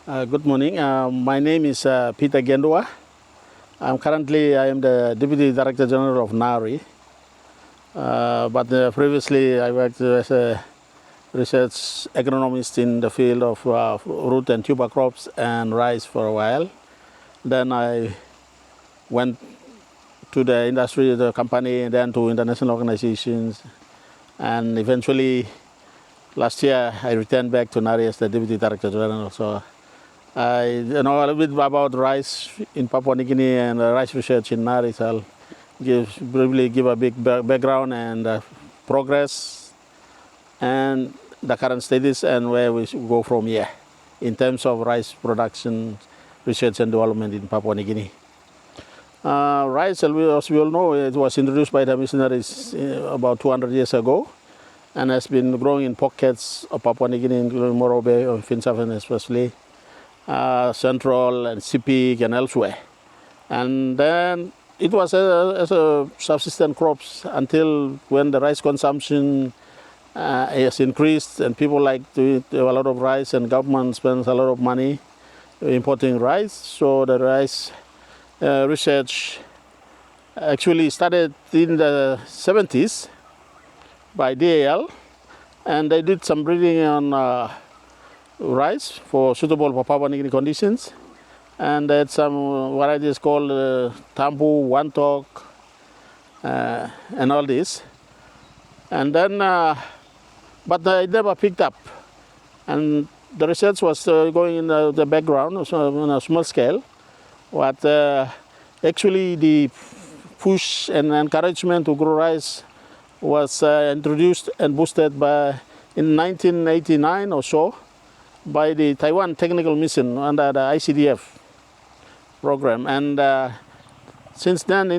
Good morning. My name is Peter Gendua. I am the Deputy Director General of NARI. But previously I worked as a research agronomist in the field of root and tuber crops and rice for a while. Then I went to the industry, the company, and then to international organizations. And eventually, last year, I returned back to NARI as the Deputy Director General. So I know a little bit about rice in Papua New Guinea and rice research in NARI. So I'll briefly give a big background and progress and the current status and where we should go from here in terms of rice production, research and development in Papua New Guinea. Rice, as we all know, it was introduced by the missionaries about 200 years ago and has been growing in pockets of Papua New Guinea, including Morobe, or Finsafen especially, Central and Sepik and elsewhere. And then it was as a subsistence crops until when the rice consumption has increased and people like to eat a lot of rice and government spends a lot of money importing rice. So the rice research actually started in the 70s by DAL, and they did some breeding on rice suitable for Papua New Guinea conditions, and they had some varieties called Tampu, Wantok, and all this. And then, but they never picked up, and the research was going in the background, so on a small scale. But actually the push and encouragement to grow rice was introduced and boosted in 1989 or so by the Taiwan Technical Mission under the ICDF program. And since then,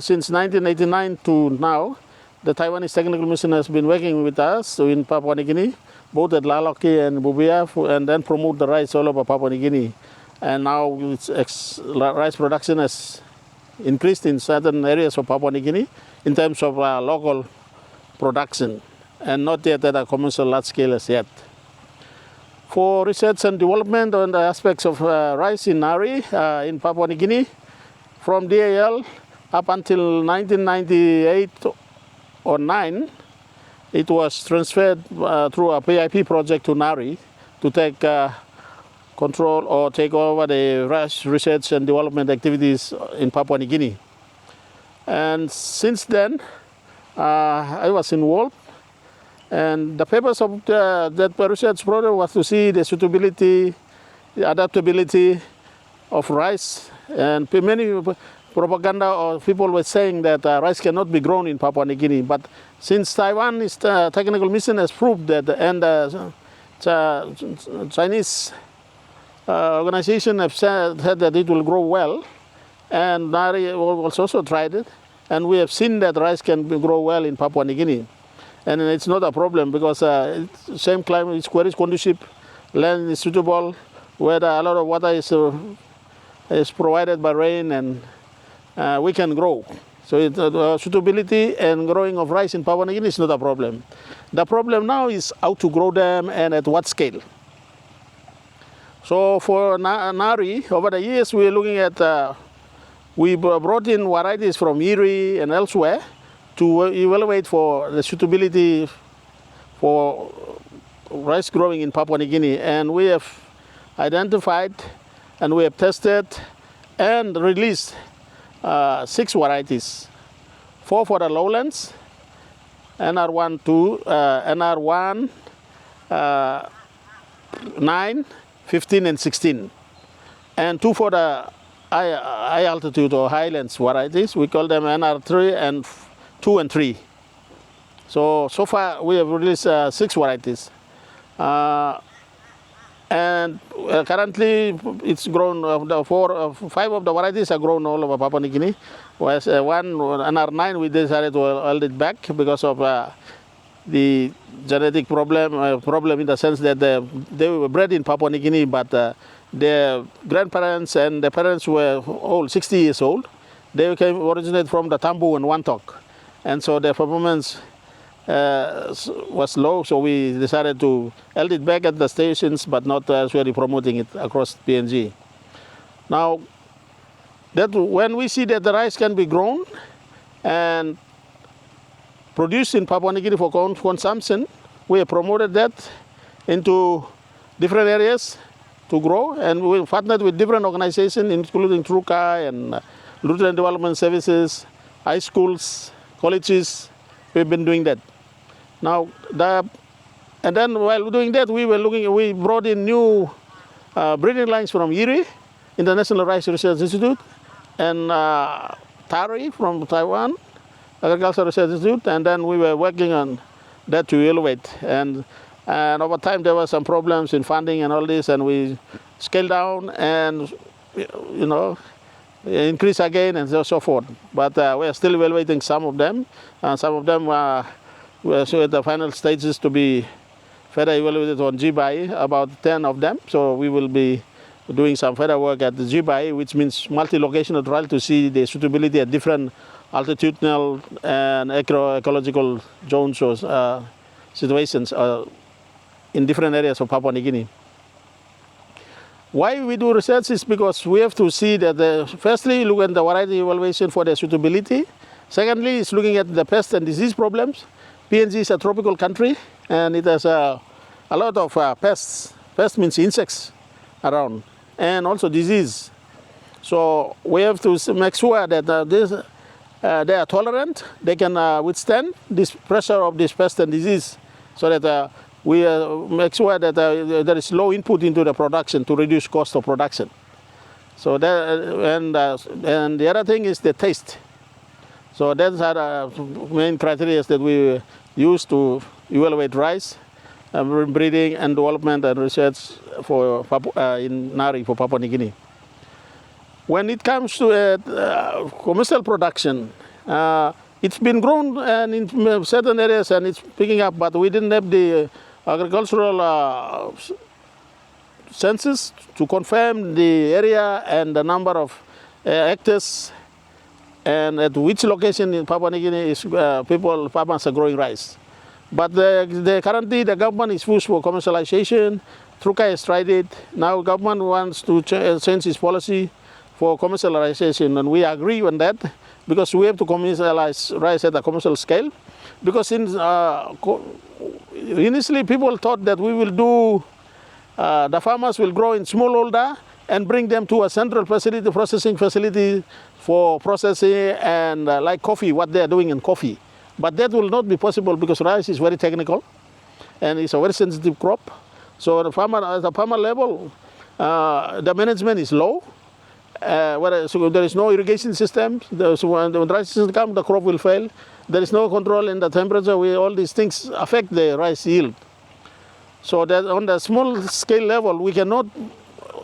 since 1989 to now, the Taiwanese Technical Mission has been working with us in Papua New Guinea, both at Laloki and Bubia, and then promote the rice all over Papua New Guinea. And now rice production has increased in certain areas of Papua New Guinea in terms of local production, and not yet at a commercial large scale as yet. For research and development on the aspects of rice in NARI in Papua New Guinea, from DAL up until 1998 or 9, it was transferred through a PIP project to NARI to take control or take over the rice research and development activities in Papua New Guinea. And since then, I was involved. And the purpose of that research project was to see the suitability, the adaptability of rice. And many propaganda or people were saying that rice cannot be grown in Papua New Guinea. But since Taiwan's technical mission has proved that, and Chinese organization have said that it will grow well, and NARI also tried it, and we have seen that rice can grow well in Papua New Guinea. And it's not a problem because same climate is very conducive, land is suitable, where a lot of water is provided by rain, and we can grow. So suitability and growing of rice in Papua New Guinea is not a problem. The problem now is how to grow them and at what scale. So for NARI, over the years we are looking at, we brought in varieties from Erie and elsewhere to evaluate for the suitability for rice growing in Papua New Guinea. And we have identified and we have tested and released 6 varieties, 4 for the lowlands, NR1, 2, NR1, 9, 15 and 16, and 2 for the high altitude or highlands varieties. We call them NR3 and 2 and 3. So far we have released 6 varieties. And currently it's grown, 5 of the varieties are grown all over Papua New Guinea. Whereas one, NR9, we decided to hold it back because of the genetic problem in the sense that they were bred in Papua New Guinea, but their grandparents and their parents were old, 60 years old. They originated from the Tampu and Wantok. And so their performance was low, so we decided to hold it back at the stations, but not actually promoting it across PNG. Now, when we see that the rice can be grown and produced in Papua New Guinea for consumption, we have promoted that into different areas to grow, and we partnered with different organizations, including Trukai and Lutheran Development Services, high schools, colleges. We've been doing that. Now, and then while doing that, we brought in new breeding lines from IRI, International Rice Research Institute, and TARI from Taiwan, Agricultural Research Institute, and then we were working on that to evaluate. And over time, there were some problems in funding and all this, and we scaled down and, increase again and so forth. But we are still evaluating some of them. Some of them we're at the final stages to be further evaluated on GBI, about 10 of them. So we will be doing some further work at the GBI, which means multi-locational trial, to see the suitability at different altitudinal and agroecological zones or situations in different areas of Papua New Guinea. Why we do research is because we have to see that, firstly, look at the variety evaluation for their suitability. Secondly, is looking at the pest and disease problems. PNG is a tropical country, and it has a lot of pests. Pest means insects around, and also disease. So we have to make sure that they are tolerant, they can withstand this pressure of this pest and disease, so that we make sure that there is low input into the production to reduce cost of production. So that, and the other thing is the taste. So those are the main criteria that we use to evaluate rice, breeding and development and research for in NARI for Papua New Guinea. When it comes to commercial production, it's been grown in certain areas and it's picking up, but we didn't have the agricultural census to confirm the area and the number of hectares and at which location in Papua New Guinea is farmers are growing rice. But currently the government is pushed for commercialization. Trukai has tried it. Now government wants to change its policy for commercialization, and we agree on that because we have to commercialize rice at a commercial scale. Because initially people thought that we will do, the farmers will grow in smallholder and bring them to a central facility, processing facility for processing and like coffee, what they are doing in coffee. But that will not be possible because rice is very technical and it's a very sensitive crop. So at the farmer level, the management is low. So there is no irrigation system. So when the dry season comes, the crop will fail. There is no control in the temperature. All these things affect the rice yield. So that on the small scale level, we cannot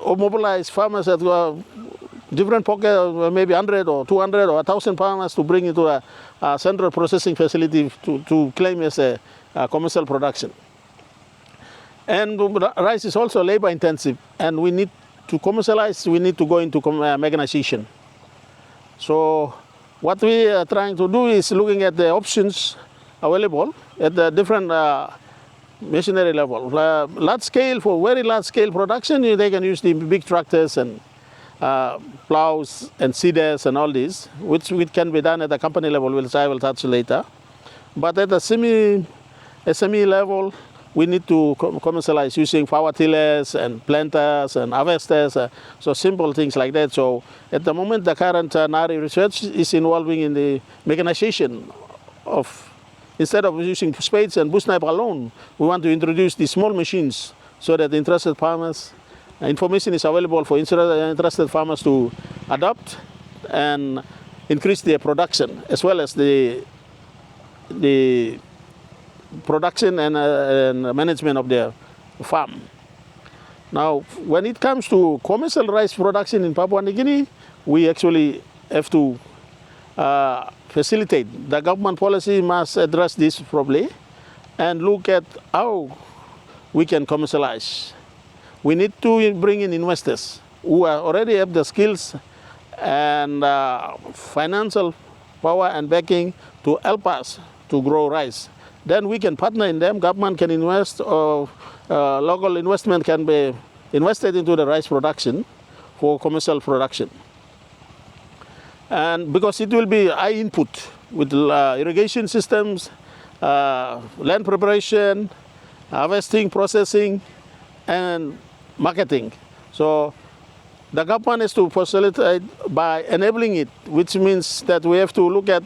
mobilize farmers at different pockets, maybe 100 or 200 or 1,000 farmers to bring into a central processing facility to claim as a commercial production. And rice is also labor intensive, and we need to commercialize, we need to go into mechanization. So what we are trying to do is looking at the options available at the different machinery level. Large scale, for very large scale production, they can use the big tractors and plows and seeders and all these, which can be done at the company level, which I will touch later. But at the SME level, we need to commercialize using power tillers and planters and harvesters, so simple things like that. So at the moment, the current NARI research is involving in the mechanization of, instead of using spades and bush knife alone, we want to introduce these small machines so that the interested farmers, information is available for interested farmers to adopt and increase their production, as well as the production and management of their farm. Now, when it comes to commercial rice production in Papua New Guinea, we actually have to facilitate. The government policy must address this properly and look at how we can commercialize. We need to bring in investors who already have the skills and financial power and backing to help us to grow rice. then we can partner in them. Government can invest, or local investment can be invested into the rice production for commercial production. And because it will be high input with irrigation systems, land preparation, harvesting, processing, and marketing. So the government is to facilitate by enabling it, which means that we have to look at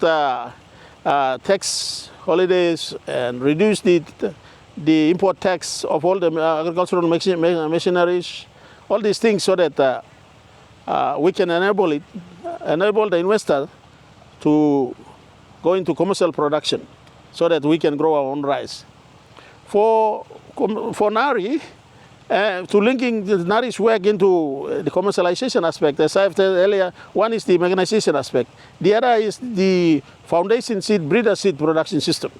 tax holidays and reduce the import tax of all the agricultural machineries, all these things, so that we can enable the investor to go into commercial production, so that we can grow our own rice. For NARI, to linking the NARI's work into the commercialization aspect, as I've said earlier, one is the mechanization aspect. The other is the foundation seed, breeder seed production system.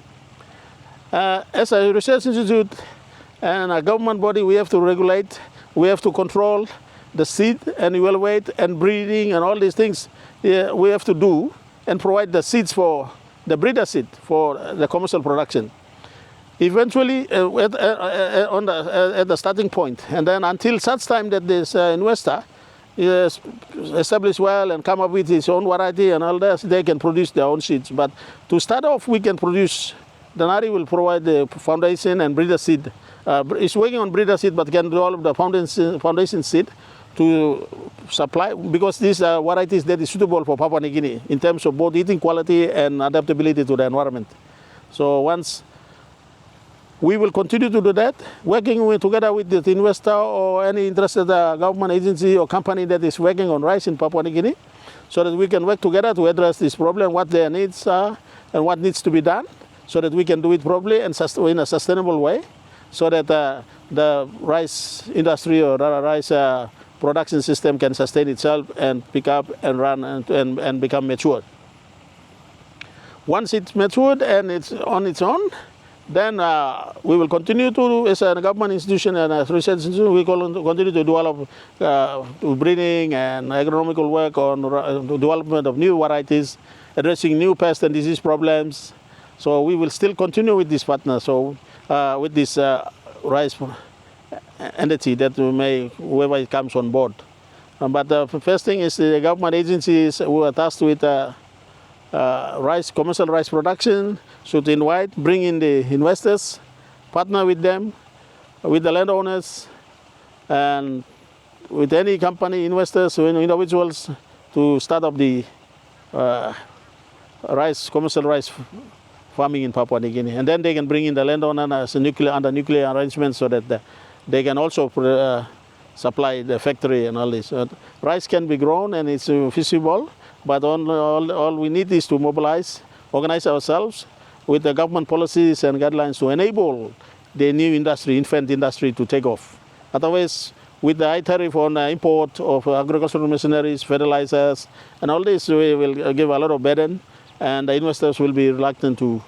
As a research institute and a government body, we have to regulate, we have to control the seed and evaluate and breeding and all these things we have to do, and provide the seeds for the breeder seed for the commercial production. Eventually, at the starting point, and then until such time that this investor is established well and come up with his own variety and all that, they can produce their own seeds. But to start off, we can produce. The NARI will provide the foundation and breeder seed. It's working on breeder seed, but can develop the foundation seed to supply, because these are varieties that is suitable for Papua New Guinea in terms of both eating quality and adaptability to the environment. So once we will continue to do that, working together with the investor or any interested government agency or company that is working on rice in Papua New Guinea, so that we can work together to address this problem, what their needs are and what needs to be done, so that we can do it properly and in a sustainable way, so that the rice industry or rice production system can sustain itself and pick up and run and become mature. Once it's matured and it's on its own, then we will continue to, as a government institution and a research institution, we continue to develop breeding and agronomical work on development of new varieties, addressing new pest and disease problems. So we will still continue with this partner, so with this rice entity that whoever it comes on board. But the first thing is the government agencies who are tasked with commercial rice production should bring in the investors, partner with them, with the landowners, and with any company, investors, individuals, to start up the commercial rice farming in Papua New Guinea. And then they can bring in the landowner as under nuclear arrangements, so that they can also supply the factory and all this. Rice can be grown and it's feasible, but all we need is to mobilize, organize ourselves with the government policies and guidelines to enable the new industry, infant industry, to take off. Otherwise, with the high tariff on import of agricultural machineries, fertilizers, and all this, we will give a lot of burden, and the investors will be reluctant to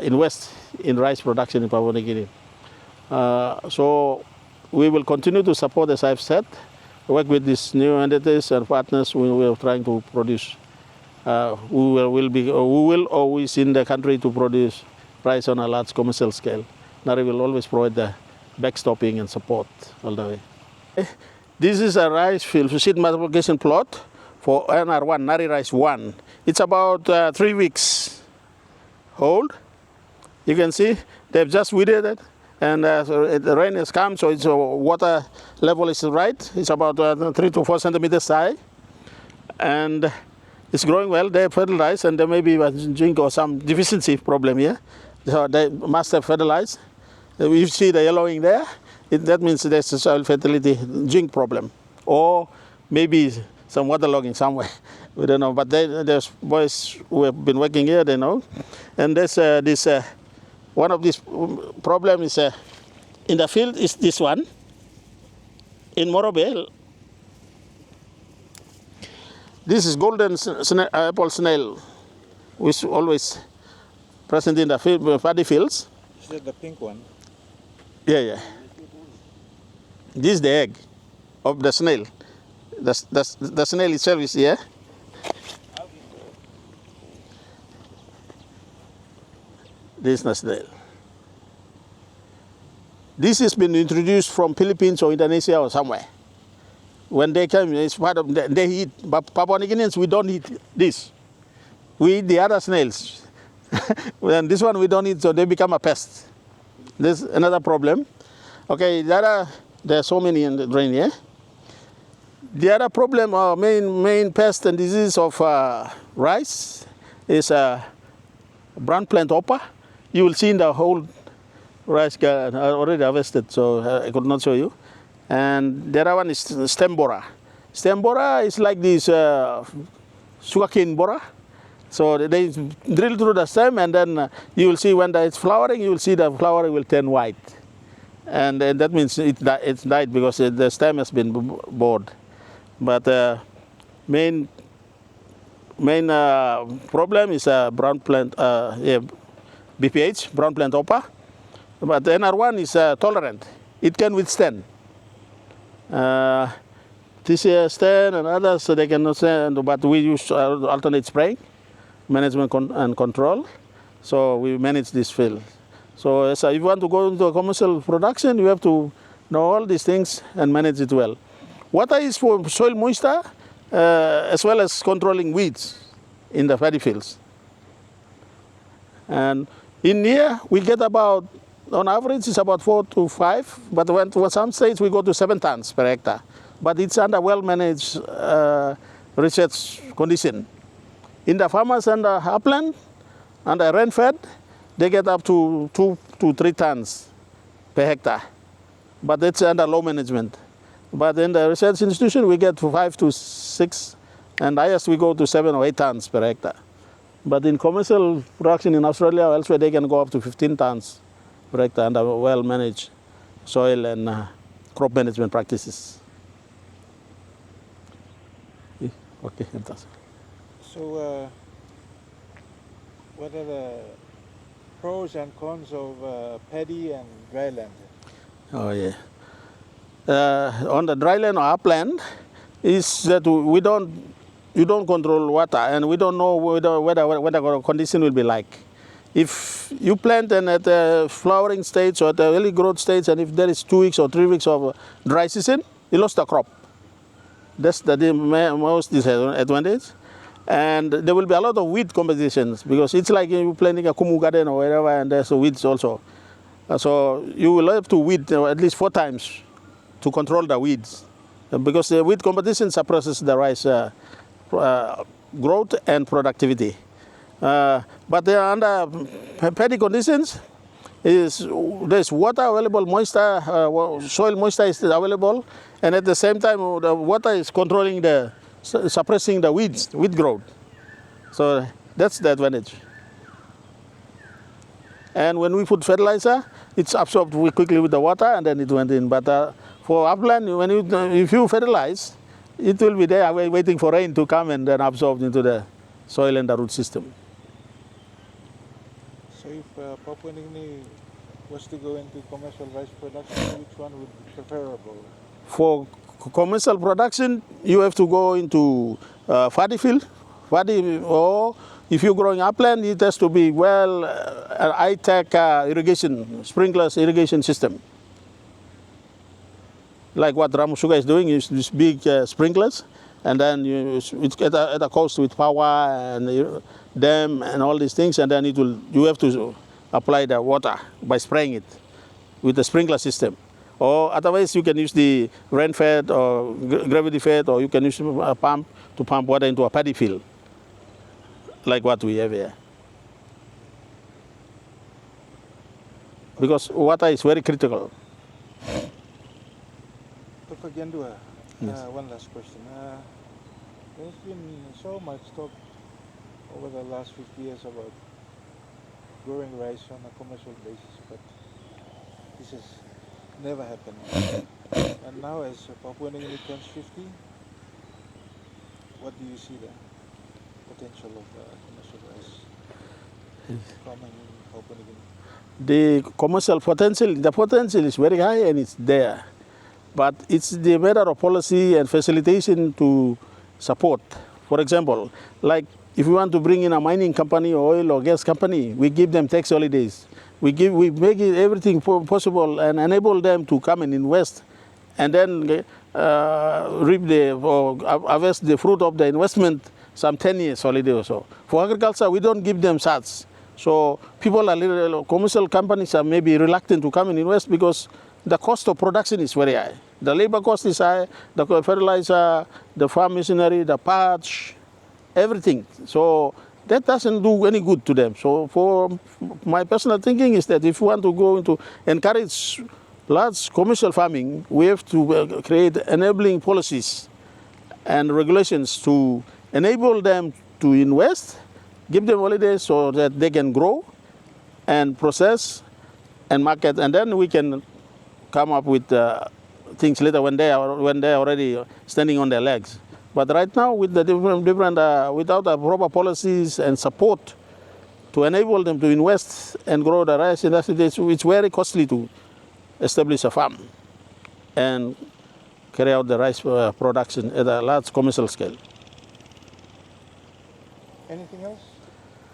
invest in rice production in Papua New Guinea. So we will continue to support, as I've said, work with these new entities and partners we are trying to produce, who will always in the country to produce rice on a large commercial scale. NARI will always provide the backstopping and support all the way. This is a rice field, seed multiplication plot for NR1, NARI rice 1. It's about 3 weeks old. You can see they've just weeded it, and the rain has come, so its water level is right. It's about 3 to 4 centimeters high, and it's growing well. They fertilize, and there may be a zinc or some deficiency problem here, so they must have fertilized. You see the yellowing there, that means there's a soil fertility zinc problem, or maybe some waterlogging somewhere. We don't know, but there's boys who have been working here, they know. And there's one of these problems is in the field is this one. In Morobe, this is golden apple snail, which is always present in the field, paddy fields. Is that the pink one? Yeah. This is the egg of the snail. The snail itself is here. This is snail. This has been introduced from Philippines or Indonesia or somewhere. When they came, it's part of, they eat, but Papua New Guineans, we don't eat this. We eat the other snails. And this one we don't eat, so they become a pest. This is another problem. Okay, there are so many in the drain here. The other problem, main pest and disease of rice is brown plant hopper. You will see in the whole rice already harvested, so I could not show you. And the other one is stem borer. Stem borer is like this sugarcane borer. So they drill through the stem, and then you will see when it's flowering, you will see the flower will turn white. And that means it's died because the stem has been bored. But main problem is brown plant, BPH, brown plant hopper. But the NR1 is tolerant. It can withstand. This stand and others, so they cannot stand, but we use alternate spraying, management and control. So we manage this field. So if you want to go into a commercial production, you have to know all these things and manage it well. Water is for soil moisture, as well as controlling weeds in the paddy fields. And in here, we get about, on average, it's about 4 to 5, but when some states we go to 7 tons per hectare. But it's under well-managed research condition. In the farmers under upland, under rain-fed, they get up to 2 to 3 tons per hectare. But it's under low management. But in the research institution, we get 5 to 6, and highest we go to 7 or 8 tons per hectare. But in commercial production in Australia or elsewhere, they can go up to 15 tons per hectare under well-managed soil and crop management practices. Okay, so what are the pros and cons of paddy and dryland? Oh yeah. On the dryland or upland is that you don't control water, and we don't know what the condition will be like. If you plant and at the flowering stage or at the early growth stage, and if there is 2 weeks or 3 weeks of dry season, you lost the crop. That's the most disadvantage. And there will be a lot of weed compositions, because it's like you planting a kumu garden or wherever, and there's weeds also. So you will have to weed at least 4 times to control the weeds, because the weed competition suppresses the rice growth and productivity. But under paddy conditions, there's water available, moisture, soil moisture is available, and at the same time the water is controlling suppressing the weed growth. So that's the advantage. And when we put fertilizer, it's absorbed quickly with the water, and then it went in. But for upland, if you fertilize, it will be there waiting for rain to come and then absorbed into the soil and the root system. So if Papua New Guinea was to go into commercial rice production, which one would be preferable? For commercial production, you have to go into paddy field, or if you're growing upland, it has to be high-tech irrigation, sprinklers irrigation system. Like what Ramusuga is doing, is these big sprinklers, and then it's at a coast with power and dam and all these things, and then you have to apply the water by spraying it with the sprinkler system. Or otherwise you can use the rain-fed or gravity-fed, or you can use a pump to pump water into a paddy field, like what we have here. Because water is very critical. Dr. Gendua, yes. One last question. There's been so much talk over the last 50 years about growing rice on a commercial basis, but this has never happened. And now as Papua New Guinea turns 50, what do you see the potential of commercial rice farming in Papua New Guinea? The commercial potential, the potential is very high and it's there. But it's the matter of policy and facilitation to support. For example, like If we want to bring in a mining company or oil or gas company, we give them tax holidays. We make it everything possible and enable them to come and invest, and then reap or harvest the fruit of the investment some 10 years holiday or so. For agriculture, we don't give them such. So people commercial companies are maybe reluctant to come and invest because the cost of production is very high. The labor cost is high, the fertilizer, the farm machinery, the parts, everything. So that doesn't do any good to them. So for my personal thinking is that if we want to go into encourage large commercial farming, we have to create enabling policies and regulations to enable them to invest, give them holidays so that they can grow and process and market, and then we can come up with things later when they are already standing on their legs. But right now, with the different without the proper policies and support to enable them to invest and grow the rice industry, it's very costly to establish a farm and carry out the rice production at a large commercial scale. Anything else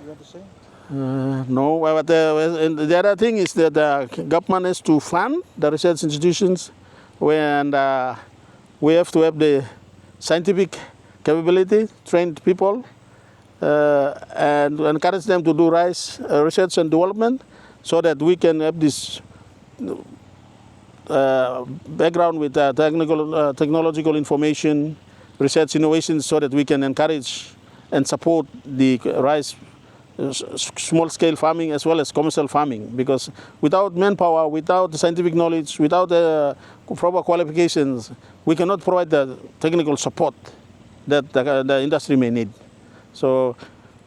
you want to say? No, but the other thing is that the government has to fund the research institutions, and we have to have the scientific capability, trained people, and encourage them to do rice research and development so that we can have this background with technological information, research innovations so that we can encourage and support the rice small-scale farming as well as commercial farming, because without manpower, without scientific knowledge, without proper qualifications, we cannot provide the technical support that the industry may need. So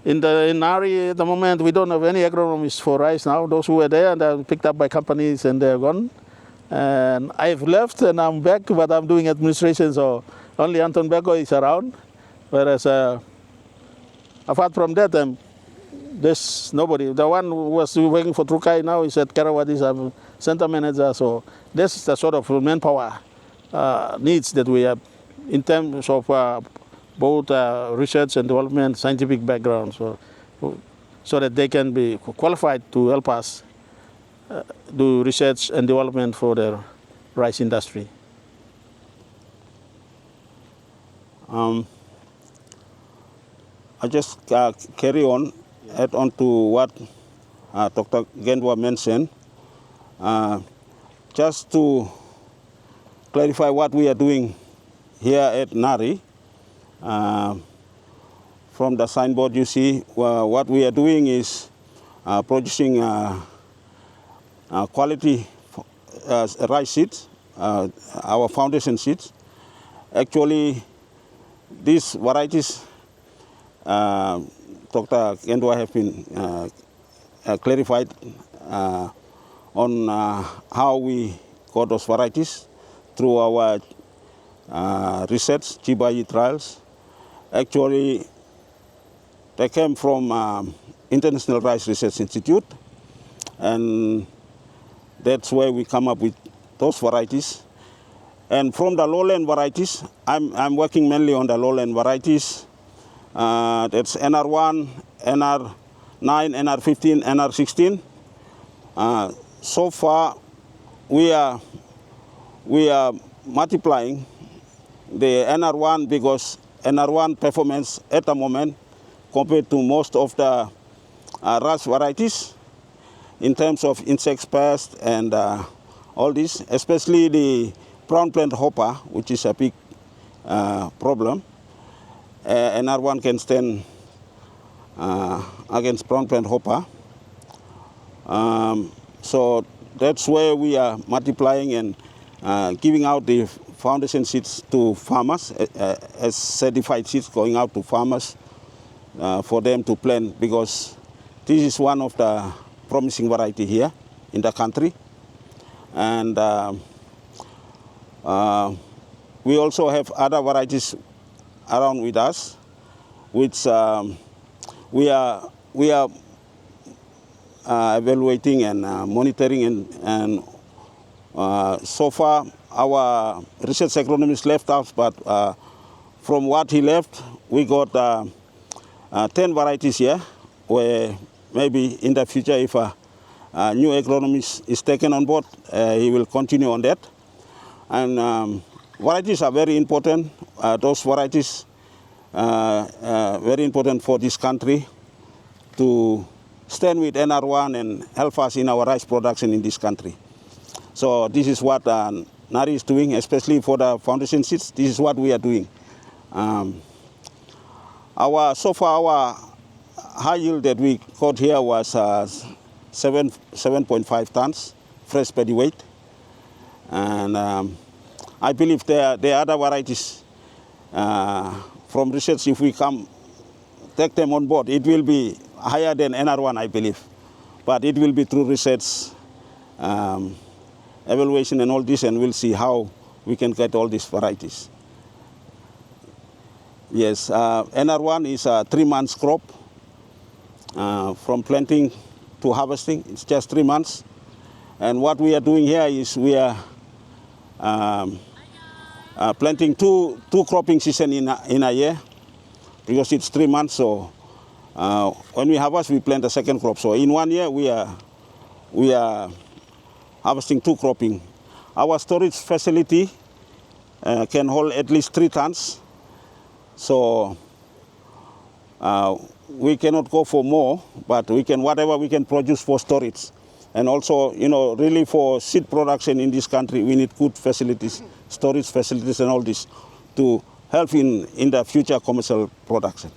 in NARI at the moment, we don't have any agronomists for rice now. Those who were there and are picked up by companies and they're gone. And I've left and I'm back, but I'm doing administration, so only Anton Beko is around. Whereas apart from that, there's nobody. The one who was working for Trukai now is at Karawadis, I'm center manager. So this is the sort of manpower needs that we have in terms of both research and development, scientific background, so that they can be qualified to help us do research and development for the rice industry. I just carry on, add on to what Dr. Gendua mentioned, just to clarify what we are doing here at NARI. From the signboard you see, what we are doing is producing quality rice seeds, our foundation seeds. Actually, these varieties Dr. Gendua have been clarified on how we got those varieties through our research, GBI trials. Actually, they came from International Rice Research Institute, and that's where we come up with those varieties. And from the lowland varieties, I'm working mainly on the lowland varieties. That's NR1, NR9, NR15, NR16. So far, we are multiplying the NR1 because NR1 performance at the moment compared to most of the rice varieties in terms of insect pests and all this, especially the brown plant hopper, which is a big problem. NR1 can stand against brown plant hopper. So that's where we are multiplying and giving out the foundation seeds to farmers as certified seeds going out to farmers for them to plant, because this is one of the promising variety here in the country. And we also have other varieties around with us, which we are evaluating and monitoring, and so far our research agronomist left us, but from what he left, we got 10 varieties here, where maybe in the future if a new agronomist is taken on board, he will continue on that. And varieties are very important. Those varieties very important for this country to stand with NR1 and help us in our rice production in this country. So this is what NARI is doing, especially for the foundation seeds. This is what we are doing. So far our high yield that we got here was 7.5 tons fresh paddy weight. And I believe there are other varieties from research. If we take them on board, it will be higher than NR1, I believe. But it will be through research, evaluation and all this, and we'll see how we can get all these varieties. Yes, NR1 is a 3 months crop. From planting to harvesting, it's just 3 months. And what we are doing here is we are planting two cropping seasons in a year, because it's 3 months. So when we harvest, we plant the second crop. So in 1 year, we are harvesting 2 cropping. Our storage facility can hold at least 3 tons. So we cannot go for more, but we can whatever we can produce for storage. And also, really for seed production in this country, we need good facilities, storage facilities and all this to help in the future commercial production.